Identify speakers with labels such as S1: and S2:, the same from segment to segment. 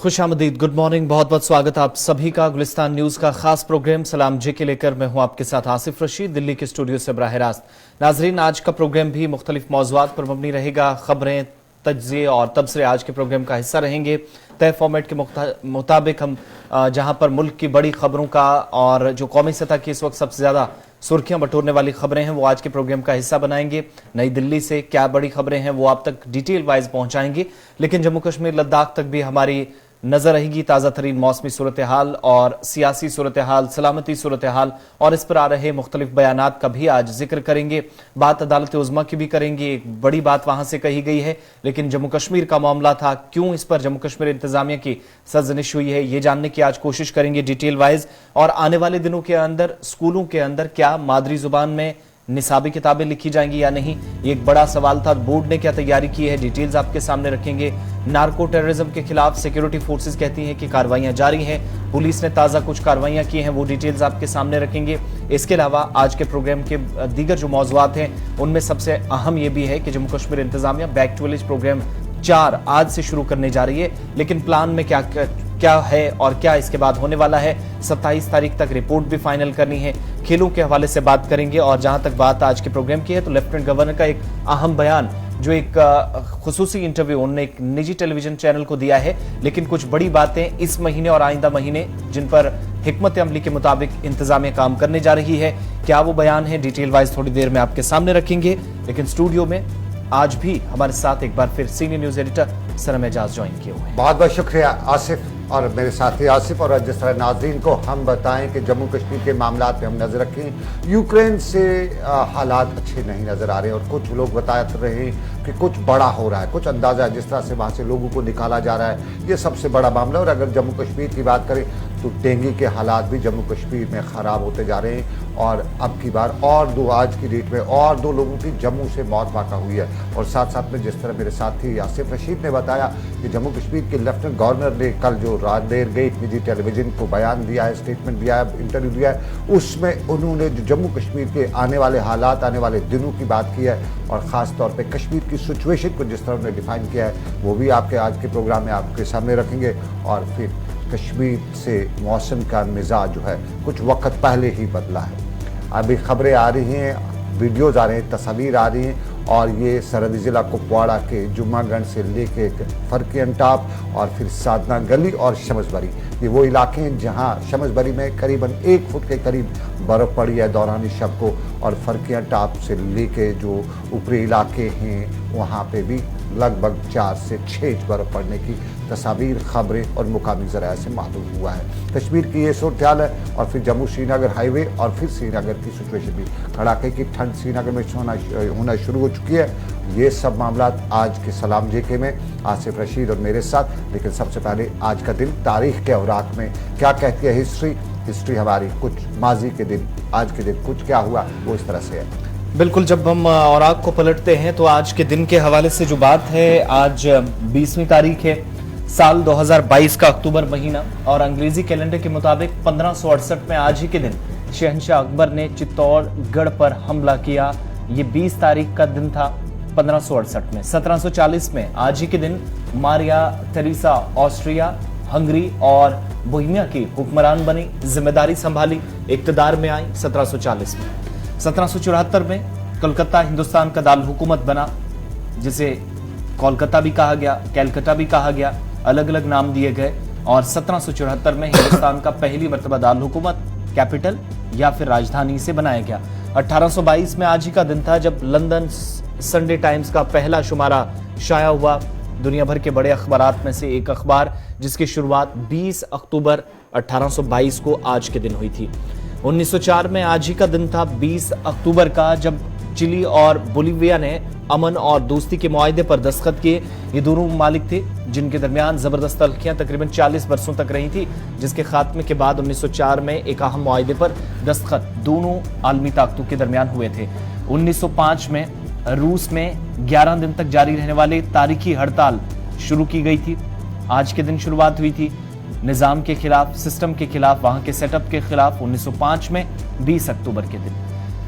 S1: खुशामदीद, good morning, बहुत बहुत स्वागत आप सभी का गुलिस्तान न्यूज का खास प्रोग्राम सलाम जे के लेकर मैं हूं आपके साथ आसिफ रशीद, दिल्ली के स्टूडियो से बराह रास्त। नाजरीन, आज का प्रोग्राम भी मुख्तलिफ मौज़ूआत पर मबनी रहेगा। खबरें, तज्ज़िये और तबसरे आज के प्रोग्राम का हिस्सा रहेंगे। तय फॉर्मेट के मुताबिक हम जहां पर मुल्क की बड़ी खबरों का और जो कौमी सतह की इस वक्त सबसे ज़्यादा सुर्खियां बटोरने वाली खबरें हैं वो आज के प्रोग्राम का हिस्सा बनाएंगे। नई दिल्ली से क्या बड़ी खबरें हैं वो आप तक डिटेल वाइज पहुंचाएंगे, लेकिन जम्मू कश्मीर लद्दाख तक भी हमारी नजर रहेगी। ताज़ा तरीन मौसमी सूरत हाल और सियासी सूरत हाल, सलामती सूरत हाल और इस पर आ रहे मुख्तलिफ बयानात का भी आज जिक्र करेंगे। बात अदालत उज़्मा की भी करेंगे, एक बड़ी बात वहां से कही गई है, लेकिन जम्मू कश्मीर का मामला था, क्यों इस पर जम्मू कश्मीर इंतजामिया की सरजनिश हुई है, ये जानने की आज कोशिश करेंगे डिटेल वाइज। और आने वाले दिनों के अंदर स्कूलों के अंदर क्या मादरी जुबान में निसाबी किताबें लिखी जाएंगी या नहीं, ये एक बड़ा सवाल था। बोर्ड ने क्या तैयारी की है, डिटेल्स आपके सामने रखेंगे। नार्को टेररिज्म के खिलाफ सिक्योरिटी फोर्सेस कहती हैं कि कार्रवाइयां जारी हैं, पुलिस ने ताज़ा कुछ कार्रवाइयां की हैं, वो डिटेल्स आपके सामने रखेंगे। इसके अलावा आज के प्रोग्राम के दीगर जो मौज़ूआत हैं उनमें सबसे अहम ये भी है कि जम्मू कश्मीर इंतजामिया बैक टू विलेज प्रोग्राम 4 आज से शुरू करने जा रही है, लेकिन प्लान में क्या है और क्या इसके बाद होने वाला है। 27 तारीख तक रिपोर्ट भी फाइनल करनी है। खेलों के हवाले से बात करेंगे और जहां तक बात आज के प्रोग्राम की है तो लेफ्टिनेंट गवर्नर का एक अहम बयान, जो एक खुसूसी इंटरव्यू उन्होंने एक निजी टेलीविजन चैनल को दिया है, लेकिन कुछ बड़ी बातें इस महीने और आइंदा महीने जिन पर हिकमत अमली के मुताबिक इंतजामिया काम करने जा रही है, क्या वो बयान है, डिटेल वाइज थोड़ी देर में आपके सामने रखेंगे। लेकिन स्टूडियो में आज भी हमारे साथ एक बार फिर सीनियर न्यूज एडिटर सरम एजाज ज्वाइन किए हुए हैं।
S2: बहुत बहुत शुक्रिया आसिफ और मेरे साथी आसिफ। और जिस तरह नाज़रीन को हम बताएं कि जम्मू कश्मीर के मामलात पे हम नज़र रखें, यूक्रेन से हालात अच्छे नहीं नज़र आ रहे और कुछ लोग बता रहे हैं कि कुछ बड़ा हो रहा है, कुछ अंदाज़ा जिस तरह से वहाँ से लोगों को निकाला जा रहा है, ये सबसे बड़ा मामला। और अगर जम्मू कश्मीर की बात करें तो डेंगू के हालात भी जम्मू कश्मीर में ख़राब होते जा रहे हैं और अब की बार आज की डेट में और 2 लोगों की जम्मू से मौत वाक़ा हुई है। और साथ साथ में जिस तरह मेरे साथी आसिफ रशीद ने बताया कि जम्मू कश्मीर के लेफ्टिनेंट गवर्नर ने कल जो रात देर गई निजी टेलीविजन को बयान दिया है, स्टेटमेंट दिया है, इंटरव्यू दिया है, उसमें उन्होंने जो जम्मू कश्मीर के आने वाले हालात, आने वाले दिनों की बात की है और ख़ास तौर पे कश्मीर की सिचुएशन को जिस तरह उन्होंने डिफाइन किया है वो भी आपके आज के प्रोग्राम में आपके सामने रखेंगे। और फिर कश्मीर से मौसम का मिजाज जो है कुछ वक्त पहले ही बदला है। अभी खबरें आ रही हैं, वीडियोज़ आ रहे हैं, तस्वीर आ रही हैं और ये सरहदी ज़िला कुपवाड़ा के जुम्मागढ़ से लेके फरकियन टॉप और फिर साधना गली और शमसबरी, ये वो इलाके हैं जहां शमसबरी में करीबन 1 फुट के करीब बर्फ़ पड़ी है दौरान शब को, और फरकियन टॉप से लेके जो ऊपरी इलाके हैं वहाँ पे भी लगभग 4 से 6 इंच बर्फ़ पड़ने की तस्वीर, खबरें और मुकामी ज़राए से मालूम हुआ है। कश्मीर की ये सूरत हाल है और फिर जम्मू श्रीनगर हाईवे और फिर श्रीनगर की सिचुएशन भी, कड़ाके की ठंड श्रीनगर में होना शुरू हो चुकी है। ये सब मामला आज के सलाम जेके में आसिफ रशीद और मेरे साथ। लेकिन सबसे पहले आज का दिन तारीख के औराक में क्या कहती है हिस्ट्री हमारी, कुछ माजी के दिन, आज के दिन कुछ क्या हुआ वो इस तरह से है।
S1: बिल्कुल, जब हम औराक को पलटते हैं तो आज के दिन के हवाले से जो बात है, आज 20वीं तारीख है, साल 2022 का अक्टूबर महीना और अंग्रेजी कैलेंडर के मुताबिक 1568 में आज ही के दिन शहंशाह अकबर ने चित्तौड़गढ़ पर हमला किया। ये 20 तारीख का दिन था 1568 में। 1740 में आज ही के दिन मारिया टेरेसा ऑस्ट्रिया, हंगरी और बोहेमिया की हुक्मरान बनी, जिम्मेदारी संभाली, इक्तदार में आई 1740 में। 1774 में कोलकाता हिंदुस्तान का दारुल हुकूमत बना, जिसे कोलकाता भी कहा गया, कैलकाटा भी कहा गया, अलग अलग नाम दिए गए। और 1774 में हिंदुस्तान का पहली मर्तबा दारुल हुकूमत, कैपिटल या फिर राजधानी से बनाया गया। 1822 में आज ही का दिन था जब लंदन संडे टाइम्स का पहला शुमारा शाया हुआ, दुनिया भर के बड़े अखबारात में से एक अखबार, जिसकी शुरुआत 20 अक्टूबर 1822 को आज के दिन हुई थी। 1904 में आज ही का दिन था 20 अक्टूबर का, जब चिली और बोलीविया ने अमन और दोस्ती के मुआहदे पर दस्तखत किए। ये दोनों ममालिक थे जिनके दरमियान जबरदस्त तल्खियां तकरीबन 40 बरसों तक रही थी, जिसके खात्मे के बाद 1904 में एक अहम मुआहदे पर दस्तखत दोनों आलमी ताकतों के दरमियान हुए थे। 1905 में रूस में 11 दिन तक जारी रहने वाली तारीखी हड़ताल शुरू की गई थी। आज के दिन शुरुआत हुई थी निज़ाम के खिलाफ, सिस्टम के खिलाफ, वहां के सेटअप के खिलाफ। 1905 में 20 अक्टूबर के दिन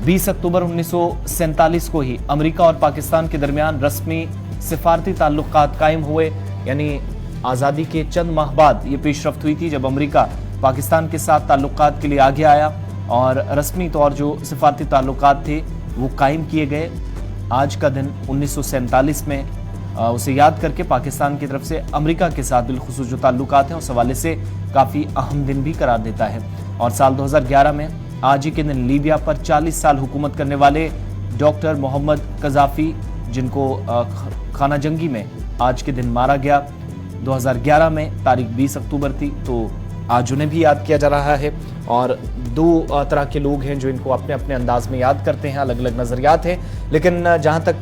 S1: 20 अक्टूबर 1947 को ही अमेरिका और पाकिस्तान के दरमियान रस्मी सिफारती ताल्लुकात कायम हुए, यानी आज़ादी के चंद माह बाद ये पेशरफ्त हुई थी जब अमेरिका पाकिस्तान के साथ ताल्लुकात के लिए आगे आया और रस्मी तौर जो सिफारती ताल्लुकात थे वो कायम किए गए। आज का दिन 1947 में उसे याद करके पाकिस्तान की तरफ से अमेरिका के साथ बिलखुसूस जो ताल्लुकात हैं उस हवाले से काफ़ी अहम दिन भी करार देता है। और साल 2011 में आज ही के दिन लीबिया पर 40 साल हुकूमत करने वाले डॉक्टर मोहम्मद कज़ाफ़ी, जिनको खाना जंगी में आज के दिन मारा गया, 2011 में तारीख 20 अक्टूबर थी, तो आज उन्हें भी याद किया जा रहा है। और दो तरह के लोग हैं जो इनको अपने अपने अंदाज में याद करते हैं, अलग अलग नज़रियात हैं। लेकिन जहाँ तक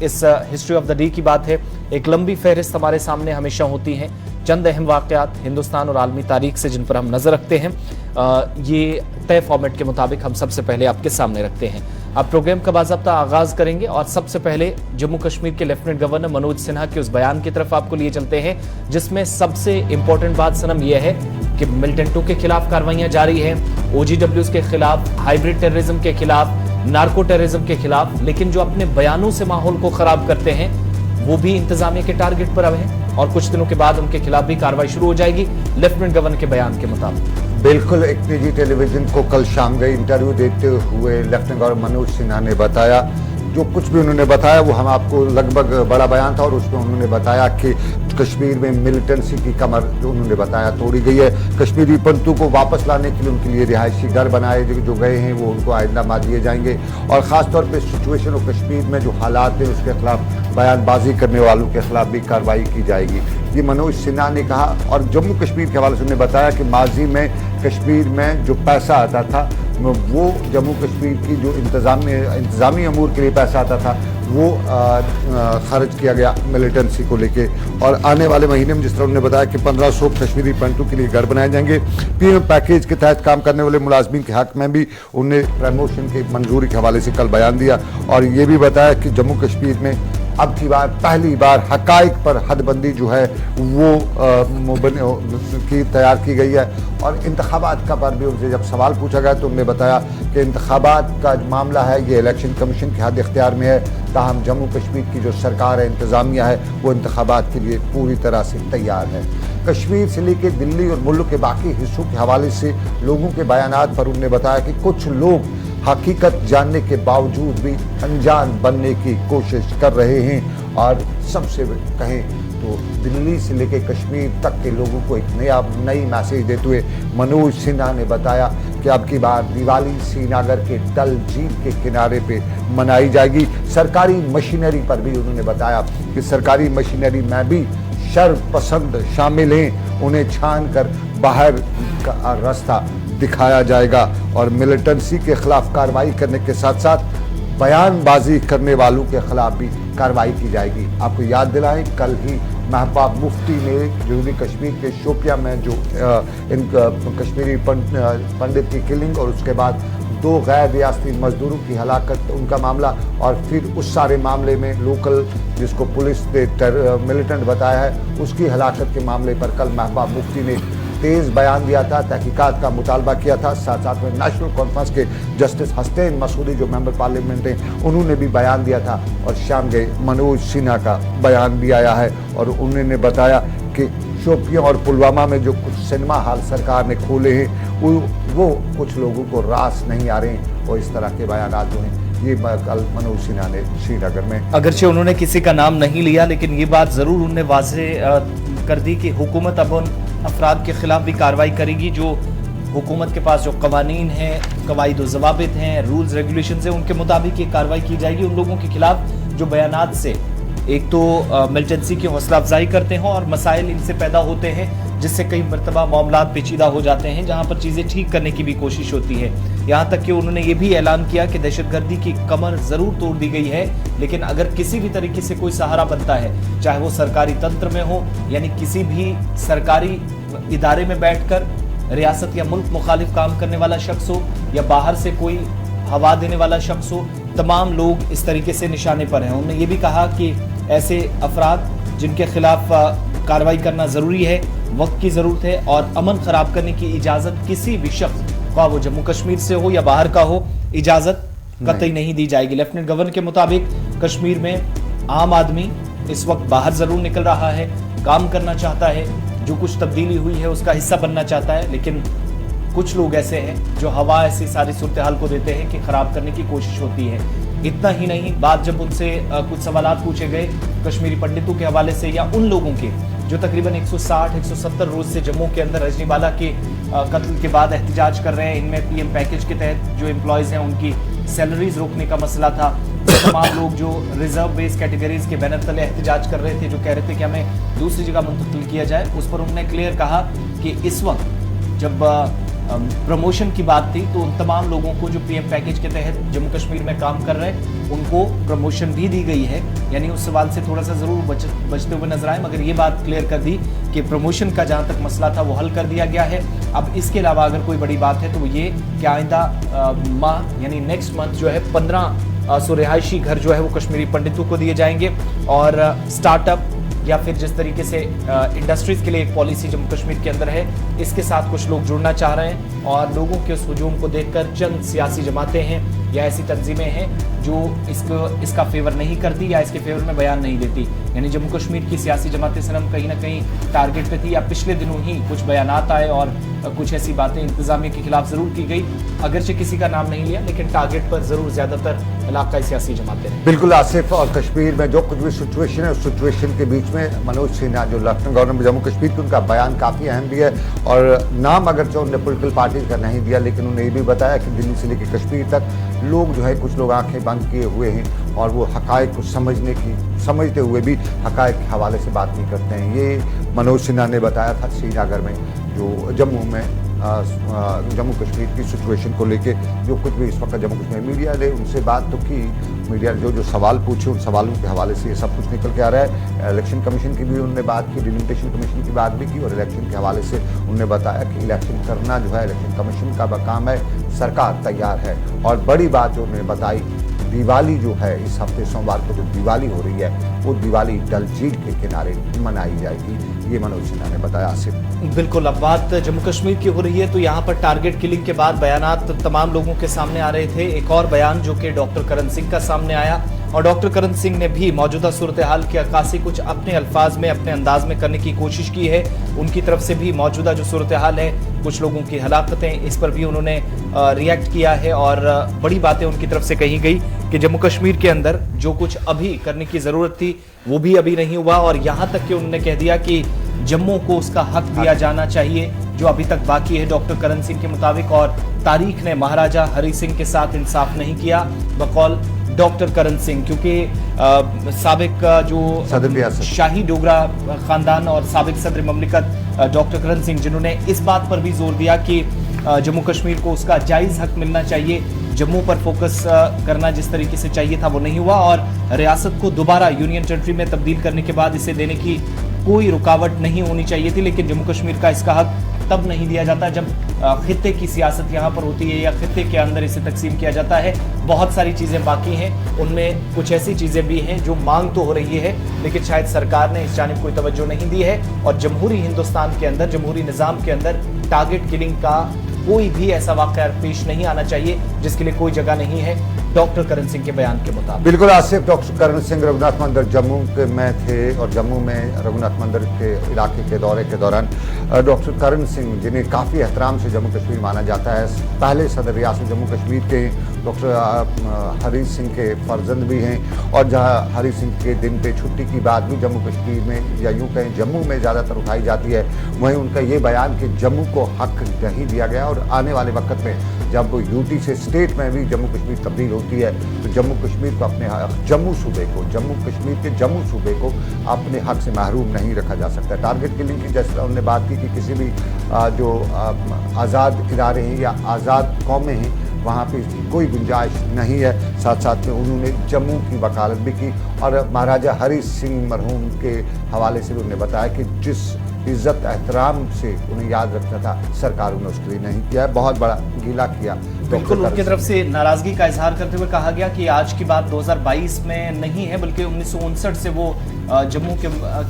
S1: इस हिस्ट्री ऑफ द डे की बात है, एक लंबी फहरिस्त हमारे सामने हमेशा होती है, चंद अहम वाक़यात हिंदुस्तान और आलमी तारीख से जिन पर हम नज़र रखते हैं, ये तय फॉर्मेट के मुताबिक हम सबसे पहले आपके सामने रखते हैं। अब प्रोग्राम का बाज़ाब्ता आगाज़ करेंगे और सबसे पहले जम्मू कश्मीर के लेफ्टिनेंट गवर्नर मनोज सिन्हा के उस बयान की तरफ आपको लिए चलते हैं जिसमें सबसे इंपॉर्टेंट बात सनम यह है कि मिलिटेंट टू के खिलाफ कार्रवाइयां जारी हैं, OGWs के खिलाफ, हाइब्रिड टेररिज्म के खिलाफ, नार्को टेररिज्म के खिलाफ, लेकिन जो अपने बयानों से माहौल को खराब करते हैं वो भी इंतजामिया के टारगेट पर अब हैं और कुछ दिनों के बाद उनके खिलाफ भी कार्रवाई शुरू हो जाएगी लेफ्टिनेंट गवर्नर के बयान के मुताबिक।
S2: बिल्कुल, एक निजी टेलीविजन को कल शाम गई इंटरव्यू देते हुए लेफ्टिनेंट गवर्नर मनोज सिन्हा ने बताया, जो कुछ भी उन्होंने बताया वो हम आपको लगभग बड़ा बयान था और उसमें उन्होंने बताया कि कश्मीर में मिलिटेंसी की कमर जो उन्होंने बताया तोड़ी गई है। कश्मीरी पंतु को वापस लाने के लिए उनके लिए रिहायशी घर बनाए जो गए हैं वो उनको आइंदा मार दिए जाएंगे और ख़ासतौर पर सिचुएशन ऑफ कश्मीर में जो हालात हैं उसके खिलाफ बयानबाजी करने वालों के खिलाफ भी कार्रवाई की जाएगी, ये मनोज सिन्हा ने कहा। और जम्मू कश्मीर के हवाले से उन्होंने बताया कि माजी में कश्मीर में जो पैसा आता था वो जम्मू कश्मीर की जो इंतज़ामी अमूर के लिए पैसा आता था वो खर्च किया गया मिलिटेंसी को लेके। और आने वाले महीने में जिस तरह उन्होंने बताया कि 1500 कश्मीरी पंटू के लिए घर बनाए जाएंगे। PM पैकेज के तहत काम करने वाले मुलाजमीन के हक में भी उन्हें प्रमोशन की मंजूरी के हवाले से कल बयान दिया और ये भी बताया कि जम्मू कश्मीर में अब की बार पहली बार हकाइक पर हदबंदी जो है वो की तैयार की गई है। और इंतखाबात का पर भी उनसे जब सवाल पूछा गया तो उन्होंने बताया कि इंतखाबात का मामला है ये इलेक्शन कमीशन के हद इख्तियार में है, ताहम जम्मू कश्मीर की जो सरकार है, इंतज़ामिया है, वो इंतखाबात के लिए पूरी तरह से तैयार है। कश्मीर से लेकर दिल्ली और मुल्क के बाकी हिस्सों के हवाले से लोगों के बयानात पर उन्होंने बताया कि कुछ लोग हकीकत जानने के बावजूद भी अनजान बनने की कोशिश कर रहे हैं। और सबसे कहें तो दिल्ली से लेकर कश्मीर तक के लोगों को एक नई मैसेज देते हुए मनोज सिन्हा ने बताया कि अब की बार दिवाली श्रीनगर के डल झील के किनारे पे मनाई जाएगी। सरकारी मशीनरी पर भी उन्होंने बताया कि सरकारी मशीनरी में भी शर्पसंद शामिल हैं, उन्हें छान कर बाहर का रास्ता दिखाया जाएगा और मिलिटेंसी के खिलाफ कार्रवाई करने के साथ साथ बयानबाजी करने वालों के खिलाफ भी कार्रवाई की जाएगी। आपको याद दिलाएं, कल ही महबूब मुफ्ती ने जनूबी कश्मीर के शोपिया में जो इन कश्मीरी पंडित की किलिंग और उसके बाद 2 गैर रियासती मजदूरों की हलाकत उनका मामला और फिर उस सारे मामले में लोकल जिसको पुलिस ने मिलिटेंट बताया है उसकी हलाकत के मामले पर कल महबूब मुफ्ती ने तेज़ बयान दिया था, तहकीकात का मुतालबा किया था। साथ साथ में नेशनल कॉन्फ्रेंस के जस्टिस हसनैन मसूदी जो मेंबर पार्लियामेंट हैं उन्होंने भी बयान दिया था और शाम गए मनोज सिन्हा का बयान भी आया है और उन्होंने बताया कि शोपियां और पुलवामा में जो कुछ सिनेमा हॉल सरकार ने खोले हैं वो कुछ लोगों को रास नहीं आ रहे हैं और इस तरह के बयान जो हैं ये कल मनोज सिन्हा ने श्रीनगर में,
S1: अगरचे उन्होंने किसी का नाम नहीं लिया लेकिन ये बात जरूर उन्होंने वाज़ेह कर दी कि हुकूमत अब उन अफराद के खिलाफ भी कार्रवाई करेगी जो हुकूमत के पास जो कवानीन हैं, कवायद ज़वाबित हैं, रूल्स रेगुलेशन हैं, उनके मुताबिक ये कार्रवाई की जाएगी उन लोगों के खिलाफ जो बयानात से एक तो मिलिटेंसी की हौसला अफजाई करते हैं और मसाइल इनसे पैदा होते हैं जिससे कई मरतबा मामला पेचीदा हो जाते हैं जहां पर चीज़ें ठीक करने की भी कोशिश होती है। यहाँ तक कि उन्होंने ये भी ऐलान किया कि दहशतगर्दी की कमर ज़रूर तोड़ दी गई है लेकिन अगर किसी भी तरीके से कोई सहारा बनता है, चाहे वो सरकारी तंत्र में हो यानी किसी भी सरकारी इदारे में बैठकर रियासत या मुल्क मुखालिफ काम करने वाला शख्स हो या बाहर से कोई हवा देने वाला शख्स हो, तमाम लोग इस तरीके से निशाने पर हैं। उन्होंने ये भी कहा कि ऐसे अफराद जिनके खिलाफ कार्रवाई करना ज़रूरी है, वक्त की ज़रूरत है और अमन ख़राब करने की इजाज़त किसी भी शख्स, ख्वाह वो जम्मू कश्मीर से हो या बाहर का हो, इजाज़त कतई नहीं दी जाएगी। लेफ्टिनेंट गवर्नर के मुताबिक कश्मीर में आम आदमी इस वक्त बाहर ज़रूर निकल रहा है, काम करना चाहता है, जो कुछ तब्दीली हुई है उसका हिस्सा बनना चाहता है, लेकिन कुछ लोग ऐसे हैं जो हवा ऐसी सारी सूरत हाल को देते हैं कि खराब करने की कोशिश होती है। इतना ही नहीं, बात जब उनसे कुछ सवालात पूछे गए कश्मीरी पंडितों के हवाले से या उन लोगों के जो तकरीबन 160-170 रोज से जम्मू के अंदर रजनीवाला के कत्ल के बाद एहतजाज कर रहे हैं, इनमें पीएम पैकेज के तहत जो एम्प्लॉयज हैं उनकी सैलरीज रोकने का मसला था, तमाम लोग जो रिजर्व बेस कैटेगरीज के बैनर तले एहतजाज कर रहे थे, जो कह रहे थे कि हमें दूसरी जगह मुंतकिल किया जाए, उस पर उन्होंने क्लियर कहा कि इस वक्त जब प्रमोशन की बात थी तो उन तमाम लोगों को जो पीएम पैकेज के तहत जम्मू कश्मीर में काम कर रहे हैं उनको प्रमोशन भी दी गई है। यानी उस सवाल से थोड़ा सा जरूर बचते हुए नजर आए, मगर ये बात क्लियर कर दी कि प्रमोशन का जहां तक मसला था वो हल कर दिया गया है। अब इसके अलावा अगर कोई बड़ी बात है तो वो ये कि आइंदा माह यानी नेक्स्ट मंथ जो है 15 रिहायशी घर जो है वो कश्मीरी पंडितों को दिए जाएंगे और स्टार्टअप या फिर जिस तरीके से इंडस्ट्रीज के लिए एक पॉलिसी जम्मू कश्मीर के अंदर है, इसके साथ कुछ लोग जुड़ना चाह रहे हैं और लोगों के उस हुजूम को देखकर चंद सियासी जमातें हैं या ऐसी तंजीमें हैं जो इसका फेवर नहीं करती या इसके फेवर में बयान नहीं देती। यानी जम्मू कश्मीर की सियासी जमातें सनम कहीं ना कहीं टारगेट पे थी या पिछले दिनों ही कुछ बयानात आए और कुछ ऐसी बातें इंतजामिया के खिलाफ जरूर की गई, अगरचे किसी का नाम नहीं लिया, लेकिन टारगेट पर जरूर ज्यादातर इलाकाई सियासी जमातें हैं।
S2: बिल्कुल आसिफ, और कश्मीर में जो कुछ भी सिचुएशन है उस सिचुएशन के बीच में मनोज सिन्हा जो लेफ्टिनेंट गवर्नर जम्मू कश्मीर की, उनका बयान काफ़ी अहम भी है और नाम अगरचे उन्होंने पॉलिटिकल पार्टीज का नहीं दिया, लेकिन उन्होंने ये भी बताया कि दिल्ली से लेकर कश्मीर तक लोग जो है कुछ लोग आंखें बंद किए हुए हैं और वो हकायक को समझते हुए भी हकायक के हवाले से बात नहीं करते हैं। ये मनोज सिन्हा ने बताया था श्रीनगर में जो जम्मू कश्मीर की सिचुएशन को लेके जो कुछ भी इस वक्त जम्मू कश्मीर मीडिया ने उनसे बात तो की, मीडिया ने जो सवाल पूछे उन सवालों के हवाले से ये सब कुछ निकल के आ रहा है। इलेक्शन कमीशन की भी उन्होंने बात की, डिलिमिटेशन कमीशन की बात भी की और इलेक्शन के हवाले से उन्होंने बताया कि इलेक्शन करना जो है इलेक्शन कमीशन का काम है, सरकार तैयार है। और बड़ी बात जो उन्होंने बताई, दिवाली जो है इस हफ्ते सोमवार को जो दिवाली हो रही है वो दिवाली डल झील के किनारे मनाई जाएगी, ये मनोज सिन्हा ने बताया। आसिफ,
S1: बिल्कुल, अब बात जम्मू कश्मीर की हो रही है तो यहाँ पर टारगेट किलिंग के बाद बयानात तमाम लोगों के सामने आ रहे थे। एक और बयान जो कि डॉक्टर करण सिंह का सामने आया और डॉक्टर करण सिंह ने भी मौजूदा सूरत हाल की अक्कासी कुछ अपने अल्फाज में अपने अंदाज में करने की कोशिश की है। उनकी तरफ से भी मौजूदा जो सूरत हाल है, कुछ लोगों की हलाकतें, इस पर भी उन्होंने रिएक्ट किया है और बड़ी बातें उनकी तरफ से कही गई कि जम्मू कश्मीर के अंदर जो कुछ अभी करने की जरूरत थी वो भी अभी नहीं हुआ और यहाँ तक कि उन्होंने कह दिया कि जम्मू को उसका हक दिया जाना चाहिए जो अभी तक बाकी है डॉक्टर करण सिंह के मुताबिक। और तारीख ने महाराजा हरि सिंह के साथ इंसाफ नहीं किया बकौल डॉक्टर करण सिंह, क्योंकि साबिक जो शाही डोगरा खानदान और साबिक सदर ममलिकत डॉक्टर करण सिंह, जिन्होंने इस बात पर भी जोर दिया कि जम्मू कश्मीर को उसका जायज हक मिलना चाहिए, जम्मू पर फोकस करना जिस तरीके से चाहिए था वो नहीं हुआ और रियासत को दोबारा यूनियन टेरिटरी में तब्दील करने के बाद इसे देने की कोई रुकावट नहीं होनी चाहिए थी। लेकिन जम्मू कश्मीर का इसका हक तब नहीं दिया जाता जब खित्ते की सियासत यहाँ पर होती है या खित्ते के अंदर इसे तकसीम किया जाता है। बहुत सारी चीज़ें बाकी हैं, उनमें कुछ ऐसी चीज़ें भी हैं जो मांग तो हो रही है लेकिन शायद सरकार ने इस जानिब कोई तवज्जो नहीं दी है और जमहूरी हिंदुस्तान के अंदर, जमहूरी निज़ाम के अंदर टारगेट किलिंग का कोई भी ऐसा वाक़या पेश नहीं आना चाहिए जिसके लिए कोई जगह नहीं है डॉक्टर करण सिंह के बयान के मुताबिक।
S2: बिल्कुल आसिफ, डॉक्टर करण सिंह रघुनाथ मंदिर जम्मू में थे और जम्मू में रघुनाथ मंदिर के इलाके के दौरे के दौरान डॉक्टर करण सिंह, जिन्हें काफ़ी एहतराम से जम्मू कश्मीर माना जाता है, पहले सदर रियासत जम्मू कश्मीर के डॉक्टर हरी सिंह के फर्जंद भी हैं और जहां हरी सिंह के दिन पे छुट्टी की बात भी जम्मू कश्मीर में या यूँ कहें जम्मू में ज़्यादातर उठाई जाती है, वहीं उनका ये बयान कि जम्मू को हक नहीं दिया गया और आने वाले वक्त में जब यूटी से स्टेट में भी जम्मू कश्मीर तब्दील होती है तो जम्मू कश्मीर को अपने जम्मू कश्मीर के जम्मू सूबे को अपने हक से महरूम नहीं रखा जा सकता। टारगेट किलिंग की जैसे उन्होंने बात की कि किसी भी जो आज़ाद इदारे हैं या आज़ाद कौमें हैं वहाँ पे कोई गुंजाइश नहीं है। साथ साथ में उन्होंने जम्मू की वकालत भी की और महाराजा हरी सिंह मरहूम के हवाले से भी उन्होंने बताया कि जिस इज्जत एहतराम से उन्हें याद रखना था सरकार उन्हें उसके लिए नहीं किया है, बहुत बड़ा गीला किया।
S1: बिल्कुल, उनकी तरफ से नाराजगी का इजहार करते हुए कहा गया कि आज की बात 2022 में नहीं है बल्कि 1959 से वो जम्मू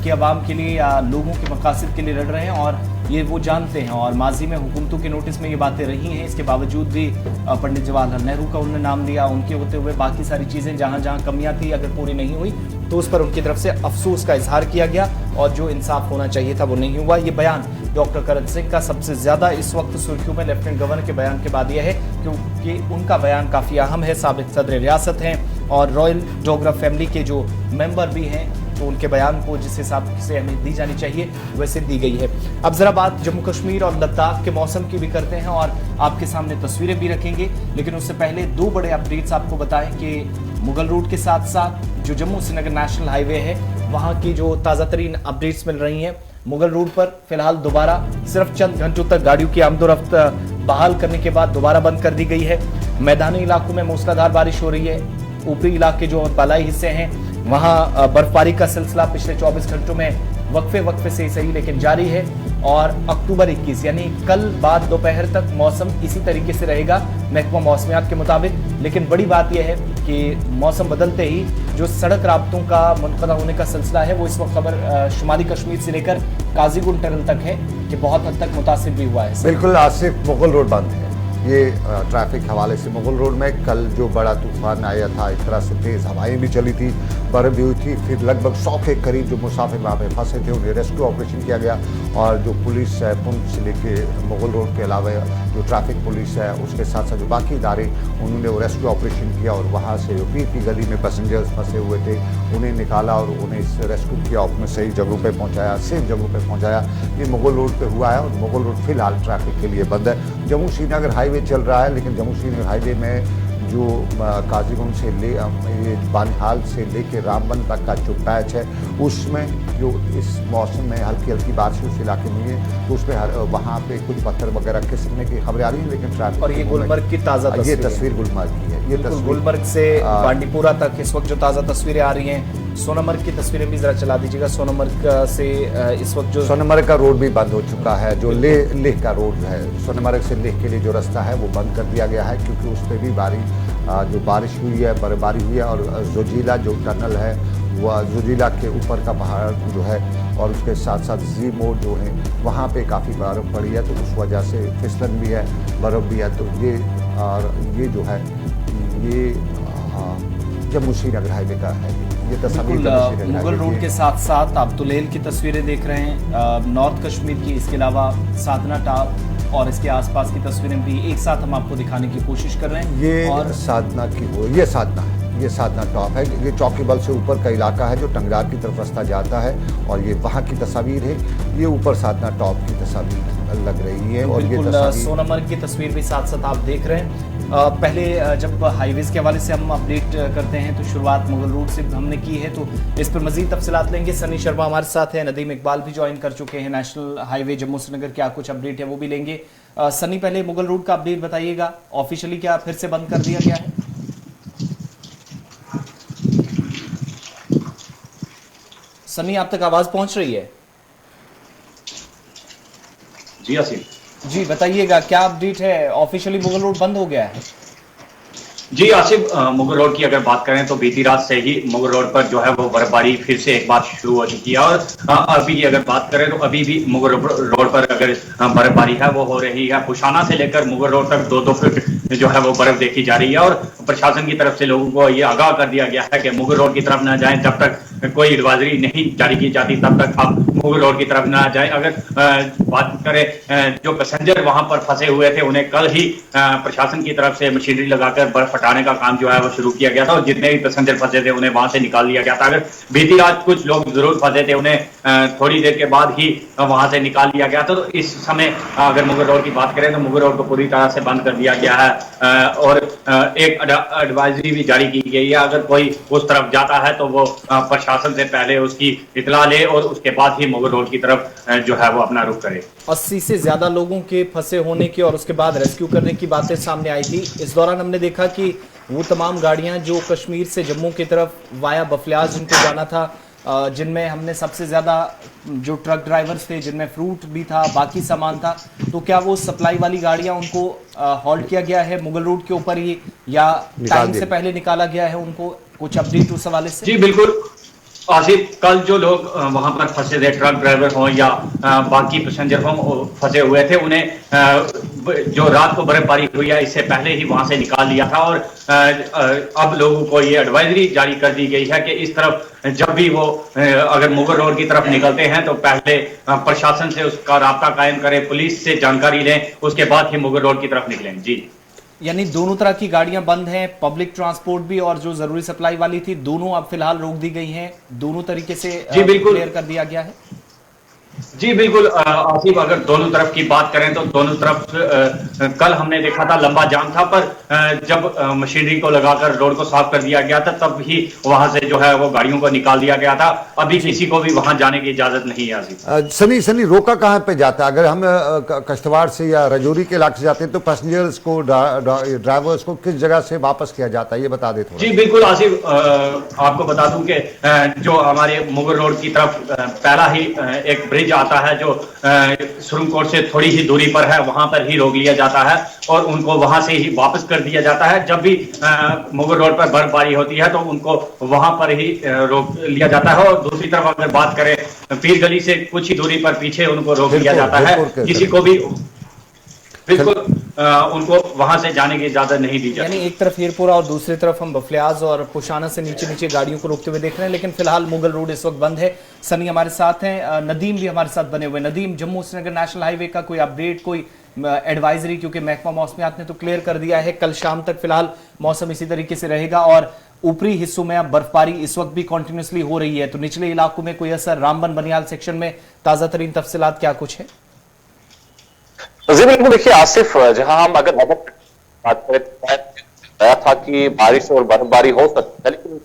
S1: के अवाम के लिए या लोगों के मकासद के लिए लड़ रहे हैं और ये वो जानते हैं और माजी में हुकूमतों के नोटिस में ये बातें रही हैं। इसके बावजूद भी पंडित जवाहरलाल नेहरू का उन्होंने नाम लिया। उनके होते हुए बाकी सारी चीज़ें जहाँ जहाँ कमियाँ थी अगर पूरी नहीं हुई तो उस पर उनकी तरफ से अफसोस का इजहार किया गया और जो इंसाफ होना चाहिए था वो नहीं हुआ। ये बयान डॉक्टर करण सिंह का सबसे ज्यादा इस वक्त सुर्खियों में लेफ्टिनेंट गवर्नर के बयान के बाद यह है क्योंकि उनका बयान काफी अहम है। साबिक सदर रियासत हैं और रॉयल डोगरा फैमिली के जो मेंबर भी हैं, तो उनके बयान को जिस हिसाब से हमें दी जानी चाहिए वैसे दी गई है। अब जरा बात जम्मू कश्मीर और लद्दाख के मौसम की भी करते हैं और आपके सामने तस्वीरें भी रखेंगे, लेकिन उससे पहले दो बड़े अपडेट्स आपको बताएं कि मुगल रोड के साथ साथ जो जम्मू श्रीनगर नेशनल हाईवे है वहां की जो ताज़ा तरीन अपडेट्स मिल रही हैं। मुगल रोड पर फिलहाल दोबारा सिर्फ चंद घंटों तक गाड़ियों की आमदोरफ्त बहाल करने के बाद दोबारा बंद कर दी गई है। मैदानी इलाकों में मूसलाधार बारिश हो रही है। ऊपरी इलाके जो बालाई हिस्से हैं वहां बर्फबारी का सिलसिला पिछले 24 घंटों में वक्फे से सही लेकिन जारी है और अक्टूबर 21 यानी कल बाद दोपहर तक मौसम इसी तरीके से रहेगा महकमा मौसमियात के मुताबिक। लेकिन बड़ी बात यह है कि मौसम बदलते ही जो सड़क राब्तों का मुनक़दा होने का सिलसिला है वो इस वक्त खबर शुमाली कश्मीर से लेकर काजीगुंड टनल तक है कि बहुत हद तक मुतासिर भी हुआ है।
S2: बिल्कुल आसिफ, मुगल रोड बंद है। ये ट्रैफिक हवाले से मुगल रोड में कल जो बड़ा तूफान आया था, एक तरह से तेज़ हवाएं भी चली थी, बर्फ भी हुई थी, फिर लगभग 100 के करीब जो मुसाफिर वहाँ पे फंसे थे उन्हें रेस्क्यू ऑपरेशन किया गया और जो पुलिस है पुंछ से लेके मुगल रोड के अलावा जो ट्रैफिक पुलिस है उसके साथ साथ जो बाकी इदारे उन्होंने वो रेस्क्यू ऑपरेशन किया और वहाँ से जो पीर की गली में पैसेंजर्स फंसे हुए थे उन्हें निकाला और उन्हें रेस्क्यू किया, अपने सही जगहों पर पहुँचाया, सेफ जगहों पर पहुँचाया। ये मुगल रोड पर हुआ है और मुगल रोड फिलहाल ट्रैफिक के लिए बंद है। जम्मू श्रीनगर हाईवे चल रहा है लेकिन जम्मू श्रीनगर हाईवे में जो काजीगुंड से ये बानिहाल से लेके रामबन तक का जो पैच है उसमें जो इस मौसम में हल्की हल्की बारिश उस इलाके में है तो उसमें वहाँ पे कुछ पत्थर वगैरह खिसकने की खबरें आ रही हैं लेकिन ट्रैफिक
S1: और ये गुलमर्ग की ताज़ा
S2: ये तस्वीर गुलमर्ग की है। ये तस्वीर
S1: गुलमर्ग से बांडीपुरा तक इस वक्त जो ताज़ा तस्वीरें आ रही हैं। सोनमर्ग की तस्वीरें भी जरा चला दीजिएगा। सोनमर्ग से इस वक्त जो
S2: सोनमर्ग का रोड भी बंद हो चुका है। जो लेह का रोड है, सोनमर्ग से लेह के लिए जो रास्ता है वो बंद कर दिया गया है क्योंकि उस पर भी जो बारिश हुई है, बर्फबारी हुई है और जोजिला जो टनल है वह जोजिला के ऊपर का पहाड़ जो है और उसके साथ साथ जी मोड़ जो है वहाँ पे काफ़ी बर्फ़ पड़ी है तो उस वजह से फिसलन भी है, बर्फ़ भी है। तो ये जो है ये जम्मू श्रीनगर हाईवे का है। ये तस्वीर
S1: मुगल रोड के साथ साथ आप तुलेल की तस्वीरें देख रहे हैं, नॉर्थ कश्मीर की, इसके अलावा साधना टाप और इसके आसपास की तस्वीरें भी एक साथ हम आपको दिखाने की कोशिश कर रहे हैं।
S2: ये और साधना की ये साधना है, ये साधना टॉप है। ये चौकीबल से ऊपर का इलाका है जो टंगरार की तरफ रास्ता जाता है और ये वहाँ की तस्वीर है। ये ऊपर साधना टॉप की तस्वीर लग रही है और ये
S1: सोनमर्ग की तस्वीर भी साथ साथ आप देख रहे हैं। पहले जब हाईवेज के हवाले से हम अपडेट करते हैं तो शुरुआत मुगल रोड से हमने की है, तो इस पर मजीद तफसीलात लेंगे। सनी शर्मा हमारे साथ है, नदीम इकबाल भी ज्वाइन कर चुके हैं। नेशनल हाईवे जम्मू श्रीनगर क्या कुछ अपडेट है वो भी लेंगे। सनी, पहले मुगल रोड का अपडेट बताइएगा, ऑफिशियली क्या फिर से बंद कर दिया गया है? सनी, आप तक आवाज पहुंच रही है?
S3: जी आसिफ
S1: जी बताइएगा, क्या अपडेट है? ऑफिशियली मुगल रोड बंद हो गया है?
S3: जी आसिफ, मुगल रोड की अगर बात करें तो बीती रात से ही मुगल रोड पर जो है वो बर्फबारी फिर से एक बार शुरू हो चुकी है और अभी की अगर बात करें तो अभी भी मुगल रोड पर अगर बर्फबारी है वो हो रही है। पुशाना से लेकर मुगल रोड तक 2-2 फीट जो है वो बर्फ देखी जा रही है और प्रशासन की तरफ से लोगों को ये आगाह कर दिया गया है कि मुगल रोड की तरफ न जाएं जब तक कोई एडवाइजरी नहीं जारी की जाती, तब तक आप मुगल रोड की तरफ ना जाएं। अगर बात करें जो पैसेंजर वहां पर फंसे हुए थे उन्हें कल ही प्रशासन की तरफ से मशीनरी लगाकर बर्फ हटाने का काम जो है वो शुरू किया गया था और जितने भी पैसेंजर फंसे थे उन्हें वहां से निकाल लिया गया था। अगर बीती रात कुछ लोग जरूर फंसे थे उन्हें थोड़ी देर के बाद ही वहां से निकाल लिया गया था। तो इस समय अगर मुगल रोड की बात करें तो मुगल रोड को पूरी तरह से बंद कर दिया गया है और एक एडवाइजरी भी जारी की गई है। अगर कोई उस तरफ जाता है तो वो प्रशासन से पहले उसकी इतला ले और उसके बाद ही मुगल रोड की तरफ जो है वो अपना रुख करे।
S1: 80 से ज्यादा लोगों के फंसे होने की और उसके बाद रेस्क्यू करने की बातें सामने आई थी। इस दौरान हमने देखा कि वो तमाम गाड़ियां जो कश्मीर से जम्मू की तरफ वाया बफलियाज जिनको जाना था, जिनमें हमने सबसे ज़्यादा जो ट्रक ड्राइवर्स थे जिनमें फ्रूट भी था, बाकी सामान था, तो क्या वो सप्लाई वाली गाड़ियां उनको हॉल्ट किया गया है मुगल रोड के ऊपर ही या टाइम से पहले निकाला गया है उनको? कुछ अपडेट उस हवाले से?
S3: जी बिल्कुल आसिफ, कल जो लोग वहां पर फंसे थे, ट्रक ड्राइवर हों या बाकी पैसेंजर हों, फंसे हुए थे, उन्हें जो रात को बर्फबारी हुई है इससे पहले ही वहां से निकाल लिया था। और अब लोगों को ये एडवाइजरी जारी कर दी गई है कि इस तरफ जब भी वो अगर मुगल रोड की तरफ निकलते हैं तो पहले प्रशासन से उसका राब्ता कायम करें, पुलिस से जानकारी लें, उसके बाद ही मुगल रोड की तरफ निकलें। जी,
S1: यानी दोनों तरह की गाड़ियां बंद हैं, पब्लिक ट्रांसपोर्ट भी और जो जरूरी सप्लाई वाली थी, दोनों अब फिलहाल रोक दी गई हैं, दोनों तरीके से
S3: जी बिल्कुल
S1: क्लियर कर दिया गया है।
S3: जी बिल्कुल आसिफ, अगर दोनों तरफ की बात करें तो दोनों तरफ कल हमने देखा था लंबा जाम था, पर जब मशीनरी को लगाकर रोड को साफ कर दिया गया था तब ही वहां से जो है वो गाड़ियों को निकाल दिया गया था। अभी किसी को भी वहां जाने की इजाजत नहीं है। आसिफ,
S2: सनी रोका कहाँ पे जाता है? अगर हम कश्तवाड़ से या रजौरी के इलाके से जाते हैं तो पैसेंजर्स को, ड्राइवर्स को किस जगह से वापस किया जाता है, ये बता दे थोड़ा।
S3: जी बिल्कुल आसिफ, आपको बता दूं कि जो हमारे मुगल रोड की तरफ पहला ही एक ब्रिज आता है जो सुरंगकोट से थोड़ी ही दूरी पर है, वहां पर ही रोक लिया जाता है और उनको वहां से ही वापस कर दिया जाता है। जब भी मुगल रोड पर बर्फबारी होती है तो उनको वहां पर ही रोक लिया जाता है। और दूसरी तरफ अगर बात करें पीर गली से कुछ ही दूरी पर पीछे उनको रोक लिया जाता है। किसी को भी बिल्कुल उनको वहां से जाने की इजाजत नहीं दी जाती।
S1: यानी एक तरफ हीरपुरा और दूसरी तरफ हम बफलियाज और पुशाना से नीचे नीचे गाड़ियों को रोकते हुए देख रहे हैं, लेकिन फिलहाल मुगल रोड इस वक्त बंद है। सनी हमारे साथ हैं, नदीम भी हमारे साथ बने हुए। नदीम, जम्मू श्रीनगर नेशनल हाईवे का कोई अपडेट, कोई एडवाइजरी? क्योंकि महकमा मौसमियात ने तो क्लियर कर दिया है कल शाम तक फिलहाल मौसम इसी तरीके से रहेगा और ऊपरी हिस्सों में अब बर्फबारी इस वक्त भी कंटिन्यूसली हो रही है, तो निचले इलाकों में कोई असर? रामबन बनियाल सेक्शन में ताजा तरीन तफसीलात क्या कुछ है?
S4: जी बिल्कुल, देखिए आसिफ, जहां हम अगर बात करें था कि बारिश और बर्फबारी हो सकती है, लेकिन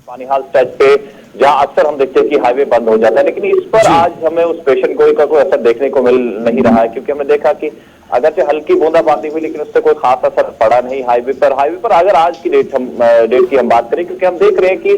S4: बानिहाल स्ट्रेच पे जहां अक्सर हम देखते हैं कि हाईवे बंद हो जाता है, लेकिन इस पर आज हमें उस पेशन गोई का कोई असर देखने को मिल नहीं रहा है, क्योंकि हमने देखा कि अगरचे हल्की बूंदाबांदी हुई लेकिन उससे कोई खास असर पड़ा नहीं हाईवे पर। अगर आज की डेट की हम बात करें, क्योंकि हम देख रहे हैं कि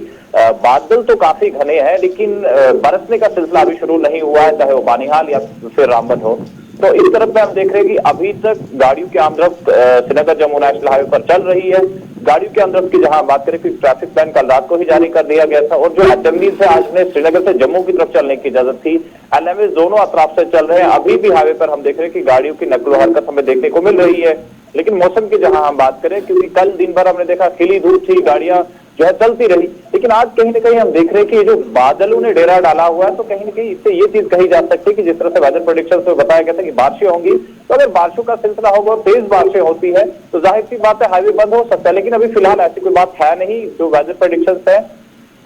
S4: बादल तो काफी घने हैं लेकिन बरसने का सिलसिला अभी शुरू नहीं हुआ है, चाहे वो बानिहाल या फिर रामबन हो। तो इस तरफ में हम देख रहे हैं कि अभी तक गाड़ियों की आमदरफ्त श्रीनगर जम्मू नेशनल हाईवे पर चल रही है। गाड़ियों की आमदरफ्त की जहां बात करें कि ट्रैफिक प्लान कल रात को ही जारी कर दिया गया था और जो HMVs है आज ने श्रीनगर से जम्मू की तरफ चलने की इजाजत थी। LMVs दोनों अतराफ से चल रहे हैं। अभी भी हाईवे पर हम देख रहे हैं कि गाड़ियों की नकलो हरकत हमें देखने को मिल रही है। लेकिन मौसम की जहां हम बात करें, क्योंकि कल दिन भर हमने देखा खिली धूप थी, गाड़ियां जो है चलती रही, लेकिन आज कहीं ना कहीं हम देख रहे हैं कि ये जो बादलों ने डेरा डाला हुआ है, तो कहीं ना कहीं इससे ये चीज कही जा सकती है कि जिस तरह से वेदर प्रेडिक्शन में बताया गया था कि बारिशें होंगी, तो अगर बारिशों का सिलसिला होगा और तेज बारिशें होती है तो जाहिर सी बात है हाईवे बंद हो सकता है। लेकिन अभी फिलहाल ऐसी कोई बात है नहीं। जो वेदर प्रेडिक्शन है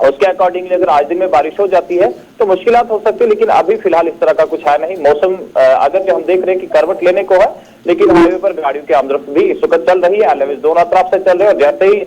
S4: उसके अकॉर्डिंगली अगर आज दिन में बारिश हो जाती है तो मुश्किलात हो सकती है, लेकिन अभी फिलहाल इस तरह का कुछ है नहीं। मौसम अगर जो हम देख रहे हैं कि करवट लेने को है, लेकिन हाईवे पर गाड़ियों की आमदरफ्त भी इस वक्त चल रही है। LMVs दोनों तरफ से चल रहे हैं और जैसे ही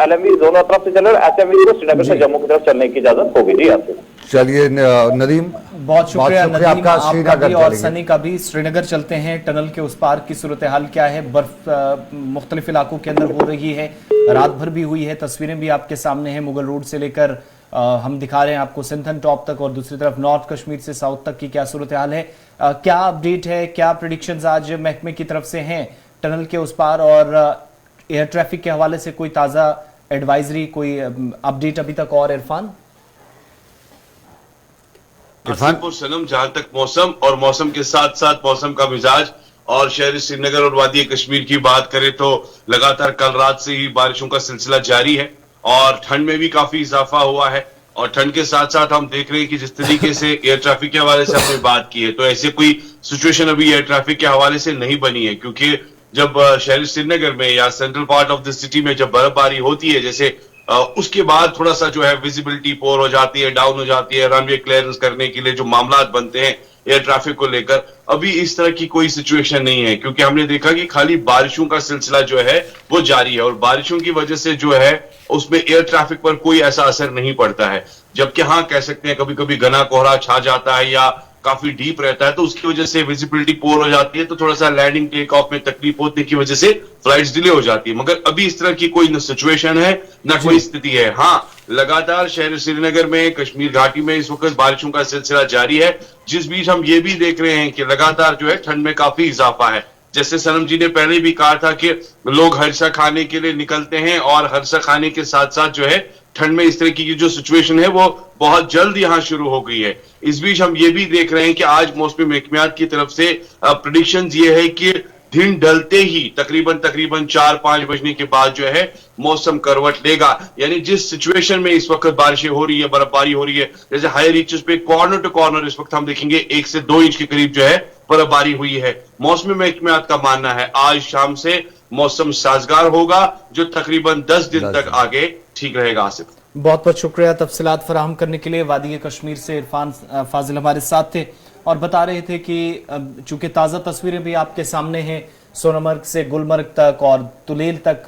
S4: LMVs दोनों तरफ से चल रहे हैं, HMVs को श्रीनगर से जम्मू की तरफ चलने की इजाजत होगी। जी आपसे
S2: चलिए नदीम,
S1: बहुत शुक्रिया नदीम,
S2: आपका
S1: भी और सनी का भी। श्रीनगर चलते हैं, टनल के उस पार की सूरत हाल क्या है? बर्फ मुख्तलिफ इलाकों के अंदर हो रही है, रात भर भी हुई है, तस्वीरें भी आपके सामने हैं। मुगल रोड से लेकर हम दिखा रहे हैं आपको सिंथन टॉप तक और दूसरी तरफ नॉर्थ कश्मीर से साउथ तक की क्या सूरत हाल है, क्या अपडेट है, क्या प्रेडिक्शंस आज महकमे की तरफ से हैं टनल के उस पार और एयर ट्रैफिक के हवाले से कोई ताजा एडवाइजरी, कोई अपडेट अभी तक? और इरफान
S5: और सनम, जहां तक मौसम और मौसम के साथ साथ मौसम का मिजाज और शहर श्रीनगर और वादी कश्मीर की बात करें तो लगातार कल रात से ही बारिशों का सिलसिला जारी है और ठंड में भी काफी इजाफा हुआ है। और ठंड के साथ साथ हम देख रहे हैं कि जिस तरीके से एयर ट्रैफिक के हवाले से हमने बात की है, तो ऐसे कोई सिचुएशन अभी एयर ट्रैफिक के हवाले से नहीं बनी है, क्योंकि जब शहर श्रीनगर में या central part of the city में जब बर्फबारी होती है, जैसे उसके बाद थोड़ा सा जो है विजिबिलिटी पोर हो जाती है, डाउन हो जाती है, रनवे क्लियरेंस करने के लिए जो मामला बनते हैं एयर ट्रैफिक को लेकर, अभी इस तरह की कोई सिचुएशन नहीं है, क्योंकि हमने देखा कि खाली बारिशों का सिलसिला जो है वो जारी है और बारिशों की वजह से जो है उसमें एयर ट्रैफिक पर कोई ऐसा असर नहीं पड़ता है। जबकि हाँ, कह सकते हैं कभी कभी घना कोहरा छा जाता है या काफी डीप रहता है, तो उसकी वजह से विजिबिलिटी पोर हो जाती है, तो थोड़ा सा लैंडिंग टेक ऑफ में तकलीफ होने की वजह से फ्लाइट्स डिले हो जाती है। मगर अभी इस तरह की कोई न सिचुएशन है न कोई स्थिति है। हाँ, लगातार शहर श्रीनगर में, कश्मीर घाटी में इस वक्त बारिशों का सिलसिला जारी है, जिस बीच हम ये भी देख रहे हैं कि लगातार जो है ठंड में काफी इजाफा है। जैसे सनम जी ने पहले भी कहा था कि लोग हर्षा खाने के लिए निकलते हैं और हर्षा खाने के साथ साथ जो है ठंड में इस तरह की जो सिचुएशन है वो बहुत जल्द यहां शुरू हो गई है। इस बीच हम ये भी देख रहे हैं कि आज मौसमी महकमियात की तरफ से प्रेडिक्शन ये है कि दिन ढलते ही तकरीबन 4-5 बजने के बाद जो है मौसम करवट लेगा। यानी जिस सिचुएशन में इस वक्त बारिशें हो रही है, बर्फबारी हो रही है, जैसे हाई रीचेस पे कॉर्नर टू कॉर्नर इस वक्त हम देखेंगे 1 से 2 इंच के करीब जो है बर्फबारी हुई है। मौसमी महकमियात का मानना है आज शाम से मौसम साजगार होगा, जो तकरीबन 10 दिन तक आगे ठीक रहेगा। आसिफ,
S1: बहुत बहुत शुक्रिया तफसीलात फराहम करने के लिए। वादी कश्मीर से इरफान फाजिल हमारे साथ थे और बता रहे थे कि चूंकि ताज़ा तस्वीरें भी आपके सामने हैं, सोनमर्ग से गुलमर्ग तक और तुलेल तक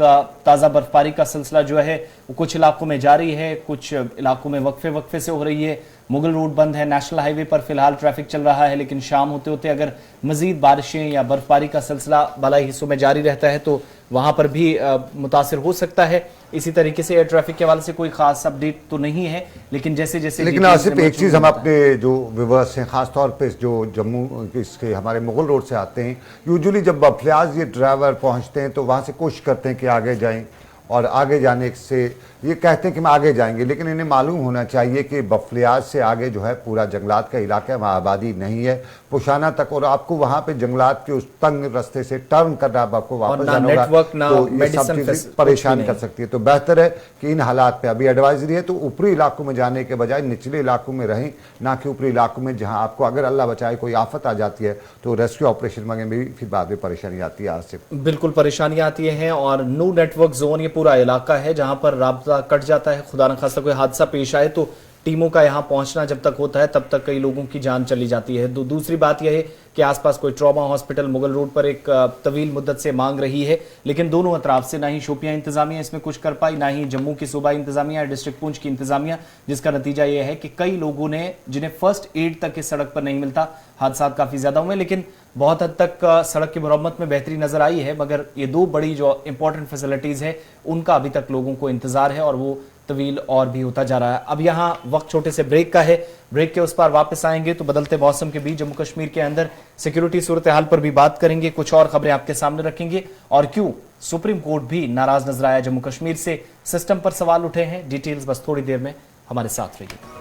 S1: ताज़ा बर्फबारी का सिलसिला जो है वो कुछ इलाकों में जारी है, कुछ इलाकों में वक्फे से हो रही है। मुगल रोड बंद है, नेशनल हाईवे पर फिलहाल ट्रैफिक चल रहा है, लेकिन शाम होते होते अगर मजीद बारिशें या बर्फबारी का सिलसिला बालाई हिस्सों में जारी रहता है तो वहां पर भी मुतासिर हो सकता है। इसी तरीके से एयर ट्रैफिक के हवाले से कोई खास अपडेट तो नहीं है, लेकिन जैसे
S2: लेकिन आसिफ एक चीज़ हम अपने जो व्यूअर्स हैं खासतौर पे जो जम्मू इसके हमारे मुगल रोड से आते हैं, यूजुअली जब बफलियाज ये ड्राइवर पहुंचते हैं तो वहां से कोशिश करते हैं कि आगे जाएं और आगे जाने से ये कहते हैं कि हम आगे जाएंगे, लेकिन इन्हें मालूम होना चाहिए कि बफलियाज से आगे जो है पूरा जंगलात का इलाका है, वहाँ आबादी नहीं है पुशाना तक, और आपको वहाँ पे जंगलात के उस तंग रास्ते से टर्न करना है, आपको वापस जाना होगा, तो ये सब चीज़ें परेशान कर सकती है। तो बेहतर है कि इन हालात पे अभी एडवाइजरी है तो ऊपरी इलाकों में जाने के बजाय निचले इलाकों में रहें, ना कि ऊपरी इलाकों में जहाँ आपको अगर अल्लाह बचाए कोई आफत आ जाती है तो रेस्क्यू ऑपरेशन में भी फिर बाद में परेशानी आती है। आसिफ,
S1: बिल्कुल परेशानियां आती हैं और नो नेटवर्क जोन ये पूरा इलाका है जहां पर राब्ता कट जाता है। खुदा न खास्ता कोई हादसा पेश आए तो टीमों का यहां पहुंचना जब तक होता है तब तक कई लोगों की जान चली जाती है। दूसरी बात यह है कि आसपास कोई ट्रॉमा हॉस्पिटल मुगल रोड पर एक तवील मुद्दत से मांग रही है, लेकिन दोनों अतराफ से ना ही शोपियां इंतजामिया इसमें कुछ कर पाई, ना ही जम्मू की सूबाई इंतजामिया या डिस्ट्रिक्ट पुंछ की इंतजामिया, जिसका नतीजा यह है कि कई लोगों ने जिन्हें फर्स्ट एड तक इस सड़क पर नहीं मिलता, हादसा काफी ज्यादा हुए, लेकिन बहुत हद तक सड़क की मरम्मत में बेहतरी नजर आई है। मगर ये दो बड़ी जो इंपॉर्टेंट फैसिलिटीज है उनका अभी तक लोगों को इंतजार है और वो तवील और भी होता जा रहा है। अब यहाँ वक्त छोटे से ब्रेक का है, ब्रेक के उस पार वापस आएंगे तो बदलते मौसम के बीच जम्मू कश्मीर के अंदर सिक्योरिटी सूरत हाल पर भी बात करेंगे, कुछ और खबरें आपके सामने रखेंगे और क्यों सुप्रीम कोर्ट भी नाराज नजर आया जम्मू कश्मीर से, सिस्टम पर सवाल उठे हैं। डिटेल्स बस थोड़ी देर में, हमारे साथ रहिए।